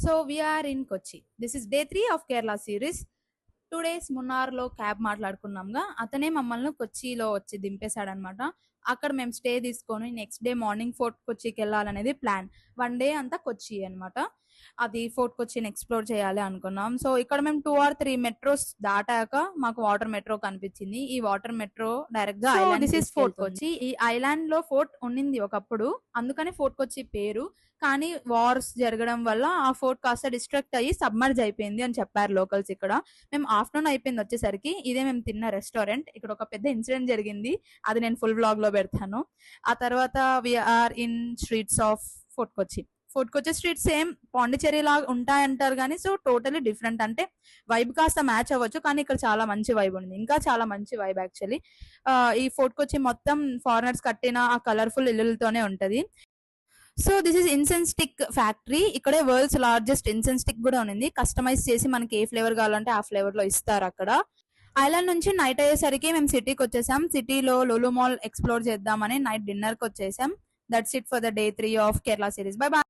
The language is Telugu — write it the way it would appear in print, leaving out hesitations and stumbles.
So we are in Kochi. This is day 3 of Kerala series. 2 days మున్నార్లో క్యాబ్ మాట్లాడుకున్నాంగా అతనే మమ్మల్ని కొచ్చిలో వచ్చి దింపేశాడనమాట. అక్కడ మేము స్టే తీసుకొని నెక్స్ట్ డే మార్నింగ్ ఫోర్ట్ కొచ్చికి వెళ్ళాలనేది ప్లాన్. 1 day అంతా కొచ్చి అనమాట. అది ఫోర్ట్ కొచ్చిని ఎక్స్ప్లోర్ చేయాలి అనుకున్నాం. సో ఇక్కడ మేము 2 or 3 మెట్రోస్ దాటాక మాకు వాటర్ మెట్రో కనిపించింది. ఈ వాటర్ మెట్రో డైరెక్ట్ గా ఐలాండ్ దిస్ ఇస్ ఫోర్ట్ కొచ్చి. ఈ ఐలాండ్ లో ఫోర్ట్ ఉండింది ఒకప్పుడు, అందుకని ఫోర్ట్ కొచ్చి పేరు. కానీ వార్స్ జరగడం వల్ల ఆ ఫోర్ట్ కాస్త డిస్ట్రాక్ట్ అయ్యి సబ్మర్జ్ అయిపోయింది అని చెప్పారు లోకల్స్ ఇక్కడ. మేము ఆఫ్టర్నూన్ అయిపోయింది వచ్చేసరికి. ఇదే మేము తిన్న రెస్టారెంట్. ఇక్కడ ఒక పెద్ద ఇన్సిడెంట్ జరిగింది, అది నేను ఫుల్ వ్లాగ్ లో పెడతాను. ఆ తర్వాత we are in streets of fort Kochi. Fort Kochi street same Pondicherry లాగా ఉంటాయంటారు కానీ సో టోటలీ డిఫరెంట్. అంటే వైబ్ కాస్త మ్యాచ్ అవ్వచ్చు, కానీ ఇక్కడ చాలా మంచి వైబ్ ఉంది, ఇంకా చాలా మంచి వైబ్ యాక్చువల్లీ. ఈ ఫోర్ట్ కొచ్చి మొత్తం ఫారినర్స్ కట్టిన ఆ కలర్ఫుల్ ఇల్లులతోనే ఉంటది. So this is incense stick factory. ఇక్కడే వరల్డ్స్ లార్జెస్ట్ ఇన్సెన్స్ స్టిక్ కూడా ఉంది. కస్టమైజ్ చేసి మనకి ఏ ఫ్లేవర్ కావాలంటే ఆ ఫ్లేవర్ లో ఇస్తారు అక్కడ. ఐలాండ్ నుంచి నైట్ అయ్యేసరికి మేము సిటీకి వచ్చేసాం. సిటీలో లులు మాల్ ఎక్స్ప్లోర్ చేద్దామని నైట్ డిన్నర్ కి వచ్చేసాం. That's it for the day 3 of Kerala series. By by.